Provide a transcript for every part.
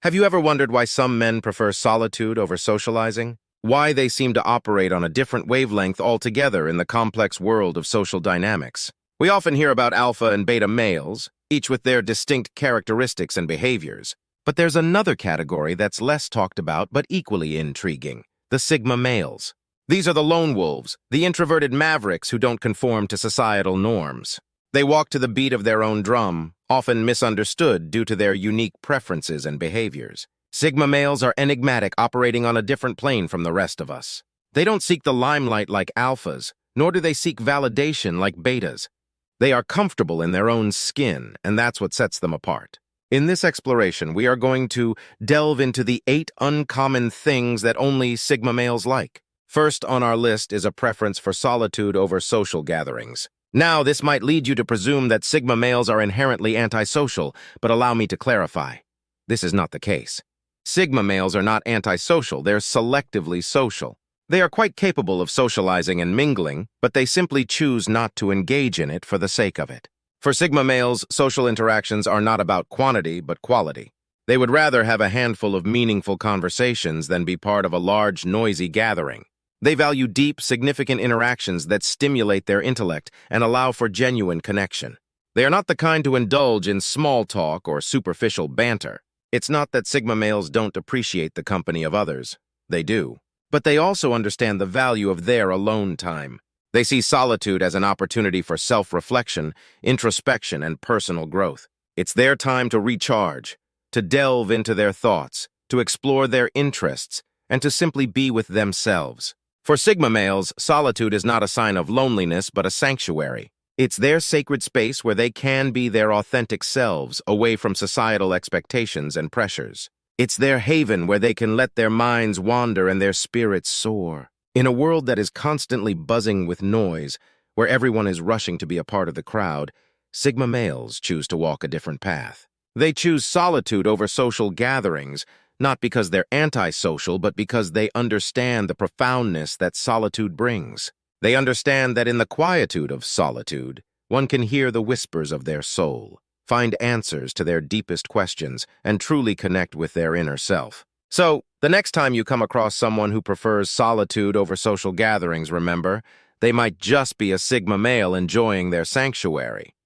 Have you ever wondered why some men prefer solitude over socializing? Why they seem to operate on a different wavelength altogether in the complex world of social dynamics? We often hear about alpha and beta males, each with their distinct characteristics and behaviors. But there's another category that's less talked about but equally intriguing: the Sigma males. These are the lone wolves, the introverted mavericks who don't conform to societal norms. They walk to the beat of their own drum, often misunderstood due to their unique preferences and behaviors. Sigma males are enigmatic, operating on a different plane from the rest of us. They don't seek the limelight like alphas, nor do they seek validation like betas. They are comfortable in their own skin, and that's what sets them apart. In this exploration, we are going to delve into the 8 uncommon things that only Sigma males like. First on our list is a preference for solitude over social gatherings. Now, this might lead you to presume that Sigma males are inherently antisocial, but allow me to clarify. This is not the case. Sigma males are not antisocial, they're selectively social. They are quite capable of socializing and mingling, but they simply choose not to engage in it for the sake of it. For Sigma males, social interactions are not about quantity, but quality. They would rather have a handful of meaningful conversations than be part of a large, noisy gathering. They value deep, significant interactions that stimulate their intellect and allow for genuine connection. They are not the kind to indulge in small talk or superficial banter. It's not that Sigma males don't appreciate the company of others. They do. But they also understand the value of their alone time. They see solitude as an opportunity for self-reflection, introspection, and personal growth. It's their time to recharge, to delve into their thoughts, to explore their interests, and to simply be with themselves. For Sigma males, solitude is not a sign of loneliness, but a sanctuary. It's their sacred space where they can be their authentic selves, away from societal expectations and pressures. It's their haven where they can let their minds wander and their spirits soar. In a world that is constantly buzzing with noise, where everyone is rushing to be a part of the crowd, Sigma males choose to walk a different path. They choose solitude over social gatherings, not because they're antisocial, but because they understand the profoundness that solitude brings. They understand that in the quietude of solitude, one can hear the whispers of their soul, find answers to their deepest questions, and truly connect with their inner self. So, the next time you come across someone who prefers solitude over social gatherings, remember, they might just be a Sigma male enjoying their sanctuary.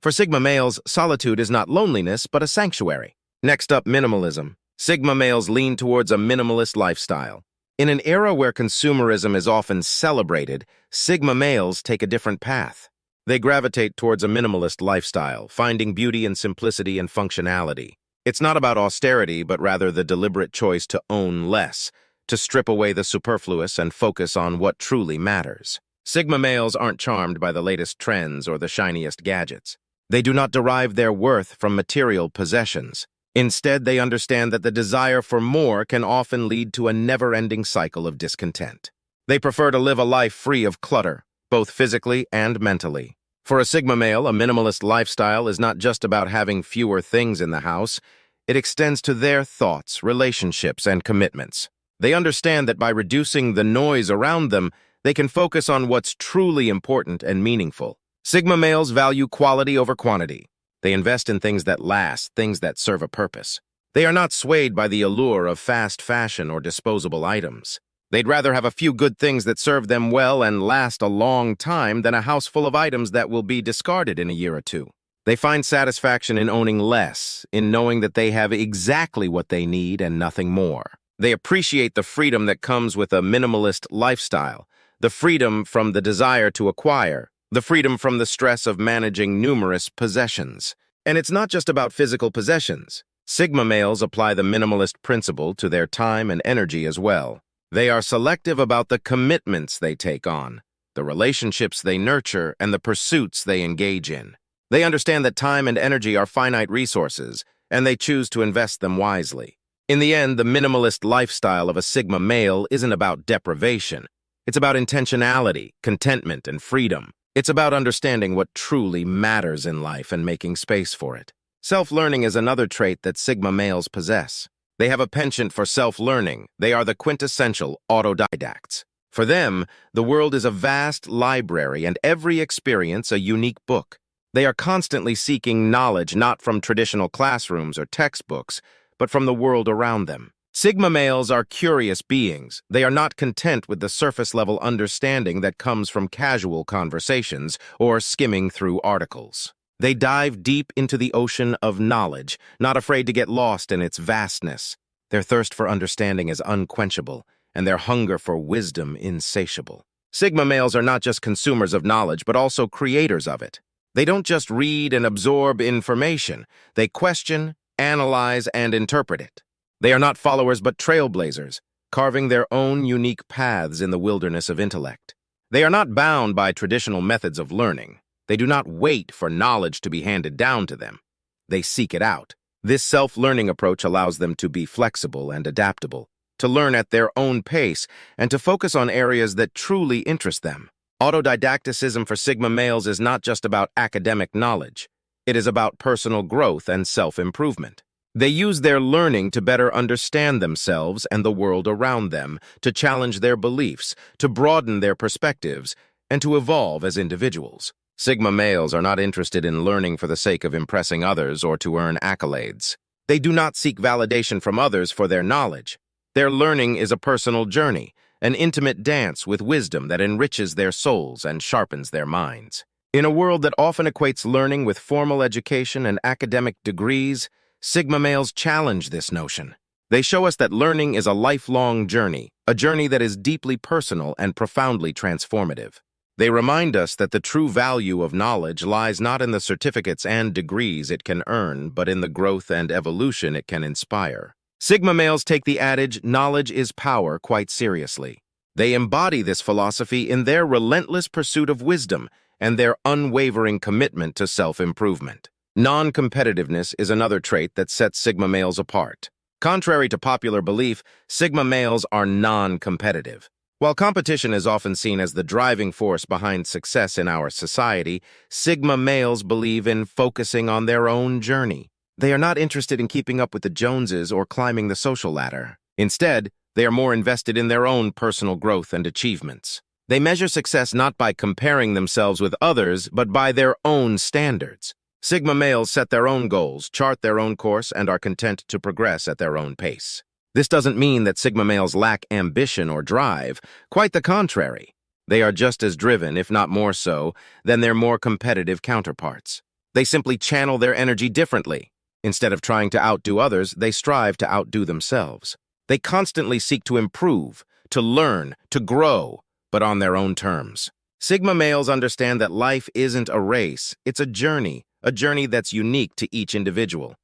For Sigma males, solitude is not loneliness, but a sanctuary. Next up, minimalism. Sigma males lean towards a minimalist lifestyle. In an era where consumerism is often celebrated, Sigma males take a different path. They gravitate towards a minimalist lifestyle, finding beauty in simplicity and functionality. It's not about austerity, but rather the deliberate choice to own less, to strip away the superfluous and focus on what truly matters. Sigma males aren't charmed by the latest trends or the shiniest gadgets. They do not derive their worth from material possessions. Instead, they understand that the desire for more can often lead to a never-ending cycle of discontent. They prefer to live a life free of clutter, both physically and mentally. For a Sigma male, a minimalist lifestyle is not just about having fewer things in the house. It extends to their thoughts, relationships, and commitments. They understand that by reducing the noise around them, they can focus on what's truly important and meaningful. Sigma males value quality over quantity. They invest in things that last, things that serve a purpose. They are not swayed by the allure of fast fashion or disposable items. They'd rather have a few good things that serve them well and last a long time than a house full of items that will be discarded in a year or two. They find satisfaction in owning less, in knowing that they have exactly what they need and nothing more. They appreciate the freedom that comes with a minimalist lifestyle, the freedom from the desire to acquire, the freedom from the stress of managing numerous possessions. And it's not just about physical possessions. Sigma males apply the minimalist principle to their time and energy as well. They are selective about the commitments they take on, the relationships they nurture, and the pursuits they engage in. They understand that time and energy are finite resources, and they choose to invest them wisely. In the end, the minimalist lifestyle of a Sigma male isn't about deprivation. It's about intentionality, contentment, and freedom. It's about understanding what truly matters in life and making space for it. Self-learning is another trait that Sigma males possess. They have a penchant for self-learning. They are the quintessential autodidacts. For them, the world is a vast library and every experience a unique book. They are constantly seeking knowledge not from traditional classrooms or textbooks, but from the world around them. Sigma males are curious beings. They are not content with the surface-level understanding that comes from casual conversations or skimming through articles. They dive deep into the ocean of knowledge, not afraid to get lost in its vastness. Their thirst for understanding is unquenchable, and their hunger for wisdom insatiable. Sigma males are not just consumers of knowledge, but also creators of it. They don't just read and absorb information. They question, analyze, and interpret it. They are not followers but trailblazers, carving their own unique paths in the wilderness of intellect. They are not bound by traditional methods of learning. They do not wait for knowledge to be handed down to them. They seek it out. This self-learning approach allows them to be flexible and adaptable, to learn at their own pace, and to focus on areas that truly interest them. Autodidacticism for Sigma males is not just about academic knowledge. It is about personal growth and self-improvement. They use their learning to better understand themselves and the world around them, to challenge their beliefs, to broaden their perspectives, and to evolve as individuals. Sigma males are not interested in learning for the sake of impressing others or to earn accolades. They do not seek validation from others for their knowledge. Their learning is a personal journey, an intimate dance with wisdom that enriches their souls and sharpens their minds. In a world that often equates learning with formal education and academic degrees, Sigma males challenge this notion. They show us that learning is a lifelong journey, a journey that is deeply personal and profoundly transformative. They remind us that the true value of knowledge lies not in the certificates and degrees it can earn, but in the growth and evolution it can inspire. Sigma males take the adage, "knowledge is power," quite seriously. They embody this philosophy in their relentless pursuit of wisdom and their unwavering commitment to self-improvement. Non-competitiveness is another trait that sets Sigma males apart. Contrary to popular belief, Sigma males are non-competitive. While competition is often seen as the driving force behind success in our society, Sigma males believe in focusing on their own journey. They are not interested in keeping up with the Joneses or climbing the social ladder. Instead, they are more invested in their own personal growth and achievements. They measure success not by comparing themselves with others, but by their own standards. Sigma males set their own goals, chart their own course, and are content to progress at their own pace. This doesn't mean that Sigma males lack ambition or drive. Quite the contrary. They are just as driven, if not more so, than their more competitive counterparts. They simply channel their energy differently. Instead of trying to outdo others, they strive to outdo themselves. They constantly seek to improve, to learn, to grow, but on their own terms. Sigma males understand that life isn't a race, it's a journey that's unique to each individual.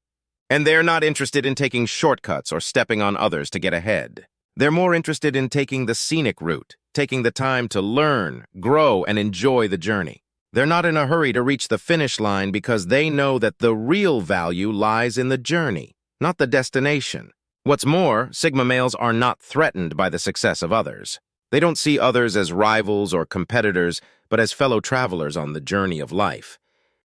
And they're not interested in taking shortcuts or stepping on others to get ahead. They're more interested in taking the scenic route, taking the time to learn, grow, and enjoy the journey. They're not in a hurry to reach the finish line because they know that the real value lies in the journey, not the destination. What's more, Sigma males are not threatened by the success of others. They don't see others as rivals or competitors, but as fellow travelers on the journey of life.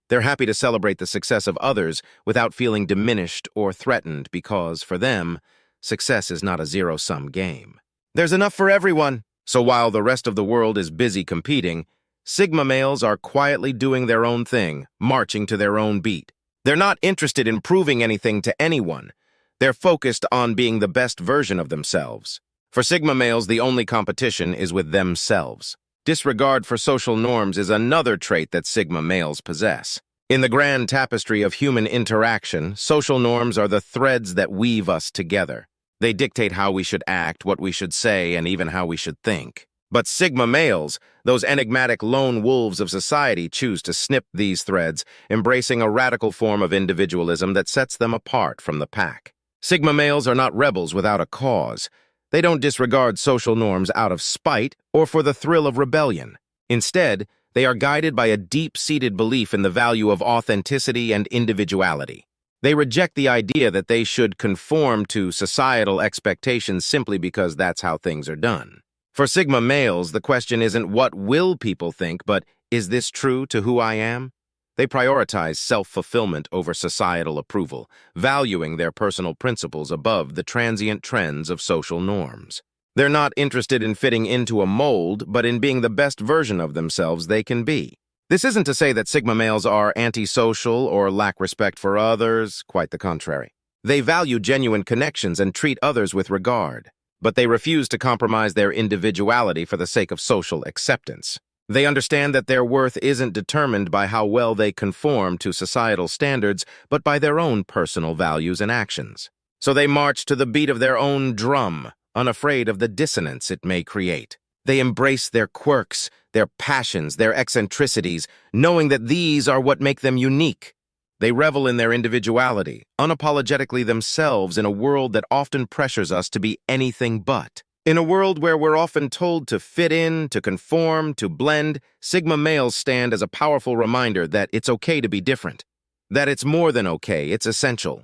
They're happy to celebrate the success of others without feeling diminished or threatened because, for them, success is not a zero-sum game. There's enough for everyone. So while the rest of the world is busy competing, Sigma males are quietly doing their own thing, marching to their own beat. They're not interested in proving anything to anyone. They're focused on being the best version of themselves. For Sigma males, the only competition is with themselves. Disregard for social norms is another trait that Sigma males possess. In the grand tapestry of human interaction, social norms are the threads that weave us together. They dictate how we should act, what we should say, and even how we should think. But Sigma males, those enigmatic lone wolves of society, choose to snip these threads, embracing a radical form of individualism that sets them apart from the pack. Sigma males are not rebels without a cause. They don't disregard social norms out of spite or for the thrill of rebellion. Instead, they are guided by a deep-seated belief in the value of authenticity and individuality. They reject the idea that they should conform to societal expectations simply because that's how things are done. For Sigma males, the question isn't what will people think, but is this true to who I am? They prioritize self-fulfillment over societal approval, valuing their personal principles above the transient trends of social norms. They're not interested in fitting into a mold, but in being the best version of themselves they can be. This isn't to say that Sigma males are antisocial or lack respect for others, quite the contrary. They value genuine connections and treat others with regard, but they refuse to compromise their individuality for the sake of social acceptance. They understand that their worth isn't determined by how well they conform to societal standards, but by their own personal values and actions. So they march to the beat of their own drum, unafraid of the dissonance it may create. They embrace their quirks, their passions, their eccentricities, knowing that these are what make them unique. They revel in their individuality, unapologetically themselves in a world that often pressures us to be anything but. In a world where we're often told to fit in, to conform, to blend, Sigma males stand as a powerful reminder that it's okay to be different. That it's more than okay, it's essential.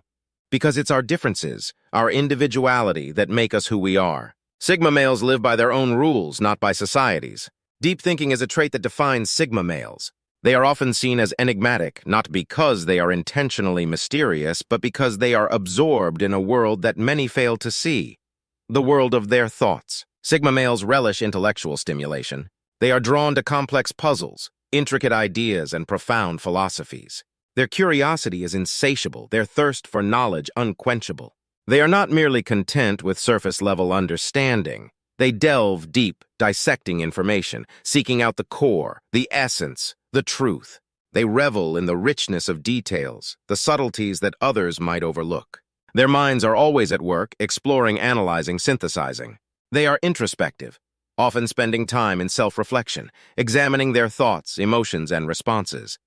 Because it's our differences, our individuality, that make us who we are. Sigma males live by their own rules, not by society's. Deep thinking is a trait that defines Sigma males. They are often seen as enigmatic, not because they are intentionally mysterious, but because they are absorbed in a world that many fail to see. The world of their thoughts. Sigma males relish intellectual stimulation. They are drawn to complex puzzles, intricate ideas, and profound philosophies. Their curiosity is insatiable, their thirst for knowledge unquenchable. They are not merely content with surface-level understanding. They delve deep, dissecting information, seeking out the core, the essence, the truth. They revel in the richness of details, the subtleties that others might overlook. Their minds are always at work, exploring, analyzing, synthesizing. They are introspective, often spending time in self-reflection, examining their thoughts, emotions, and responses.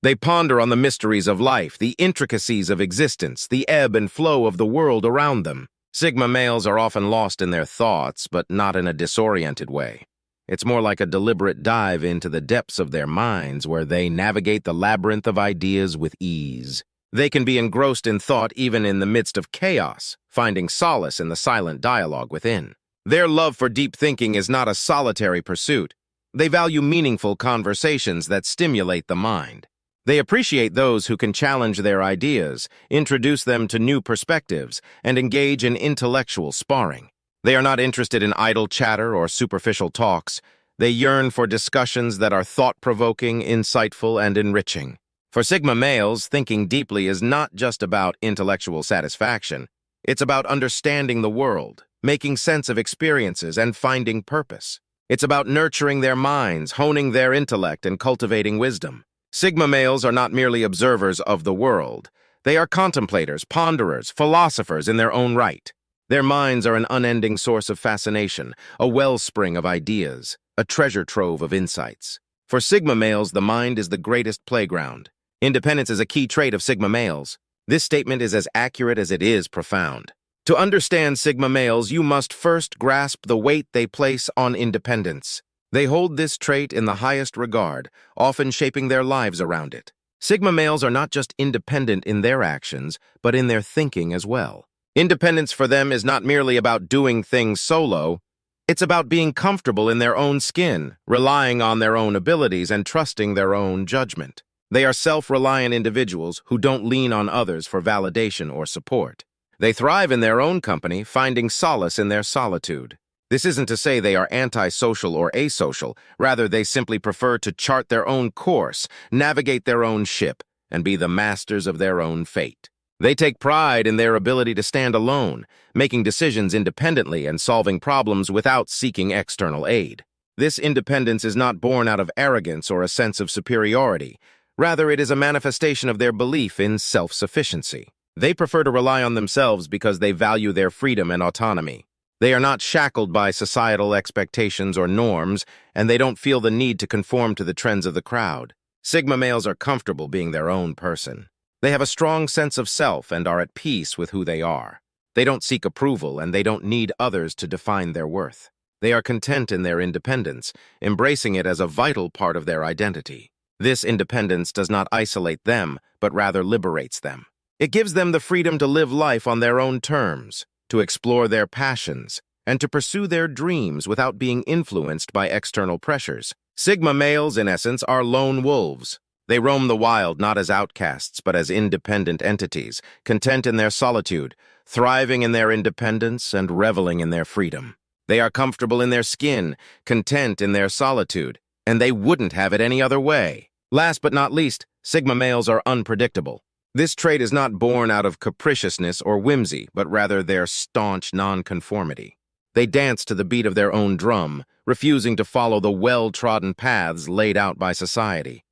They ponder on the mysteries of life, the intricacies of existence, the ebb and flow of the world around them. Sigma males are often lost in their thoughts, but not in a disoriented way. It's more like a deliberate dive into the depths of their minds where they navigate the labyrinth of ideas with ease. They can be engrossed in thought even in the midst of chaos, finding solace in the silent dialogue within. Their love for deep thinking is not a solitary pursuit. They value meaningful conversations that stimulate the mind. They appreciate those who can challenge their ideas, introduce them to new perspectives, and engage in intellectual sparring. They are not interested in idle chatter or superficial talks. They yearn for discussions that are thought-provoking, insightful, and enriching. For Sigma males, thinking deeply is not just about intellectual satisfaction. It's about understanding the world, making sense of experiences, and finding purpose. It's about nurturing their minds, honing their intellect, and cultivating wisdom. Sigma males are not merely observers of the world. They are contemplators, ponderers, philosophers in their own right. Their minds are an unending source of fascination, a wellspring of ideas, a treasure trove of insights. For Sigma males, the mind is the greatest playground. Independence is a key trait of Sigma males. This statement is as accurate as it is profound. To understand Sigma males, you must first grasp the weight they place on independence. They hold this trait in the highest regard, often shaping their lives around it. Sigma males are not just independent in their actions, but in their thinking as well. Independence for them is not merely about doing things solo. It's about being comfortable in their own skin, relying on their own abilities, and trusting their own judgment. They are self-reliant individuals who don't lean on others for validation or support. They thrive in their own company, finding solace in their solitude. This isn't to say they are antisocial or asocial. Rather, they simply prefer to chart their own course, navigate their own ship, and be the masters of their own fate. They take pride in their ability to stand alone, making decisions independently and solving problems without seeking external aid. This independence is not born out of arrogance or a sense of superiority. Rather, it is a manifestation of their belief in self-sufficiency. They prefer to rely on themselves because they value their freedom and autonomy. They are not shackled by societal expectations or norms, and they don't feel the need to conform to the trends of the crowd. Sigma males are comfortable being their own person. They have a strong sense of self and are at peace with who they are. They don't seek approval, and they don't need others to define their worth. They are content in their independence, embracing it as a vital part of their identity. This independence does not isolate them, but rather liberates them. It gives them the freedom to live life on their own terms, to explore their passions, and to pursue their dreams without being influenced by external pressures. Sigma males, in essence, are lone wolves. They roam the wild not as outcasts, but as independent entities, content in their solitude, thriving in their independence, and reveling in their freedom. They are comfortable in their skin, content in their solitude, and they wouldn't have it any other way. Last but not least, Sigma males are unpredictable. This trait is not born out of capriciousness or whimsy, but rather their staunch nonconformity. They dance to the beat of their own drum, refusing to follow the well-trodden paths laid out by society.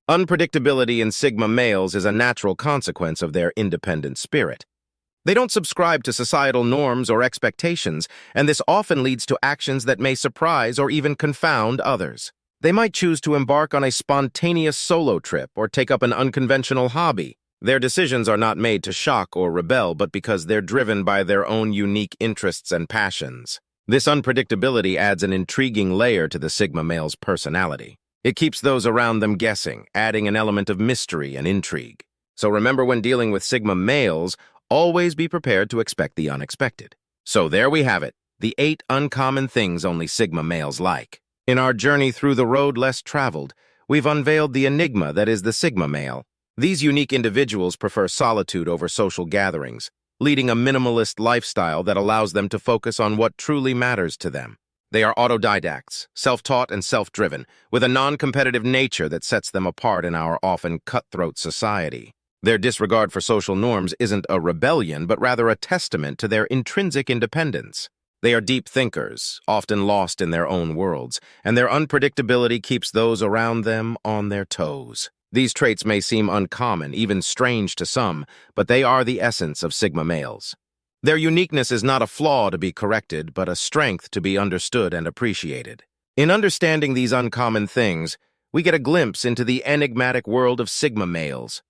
Unpredictability in Sigma males is a natural consequence of their independent spirit. They don't subscribe to societal norms or expectations, and this often leads to actions that may surprise or even confound others. They might choose to embark on a spontaneous solo trip or take up an unconventional hobby. Their decisions are not made to shock or rebel, but because they're driven by their own unique interests and passions. This unpredictability adds an intriguing layer to the Sigma male's personality. It keeps those around them guessing, adding an element of mystery and intrigue. So remember, when dealing with Sigma males, always be prepared to expect the unexpected. So there we have it, the 8 uncommon things only Sigma males like. In our journey through the road less traveled, we've unveiled the enigma that is the Sigma male. These unique individuals prefer solitude over social gatherings, leading a minimalist lifestyle that allows them to focus on what truly matters to them. They are autodidacts, self-taught and self-driven, with a non-competitive nature that sets them apart in our often cutthroat society. Their disregard for social norms isn't a rebellion, but rather a testament to their intrinsic independence. They are deep thinkers, often lost in their own worlds, and their unpredictability keeps those around them on their toes. These traits may seem uncommon, even strange to some, but they are the essence of Sigma males. Their uniqueness is not a flaw to be corrected, but a strength to be understood and appreciated. In understanding these uncommon things, we get a glimpse into the enigmatic world of Sigma males,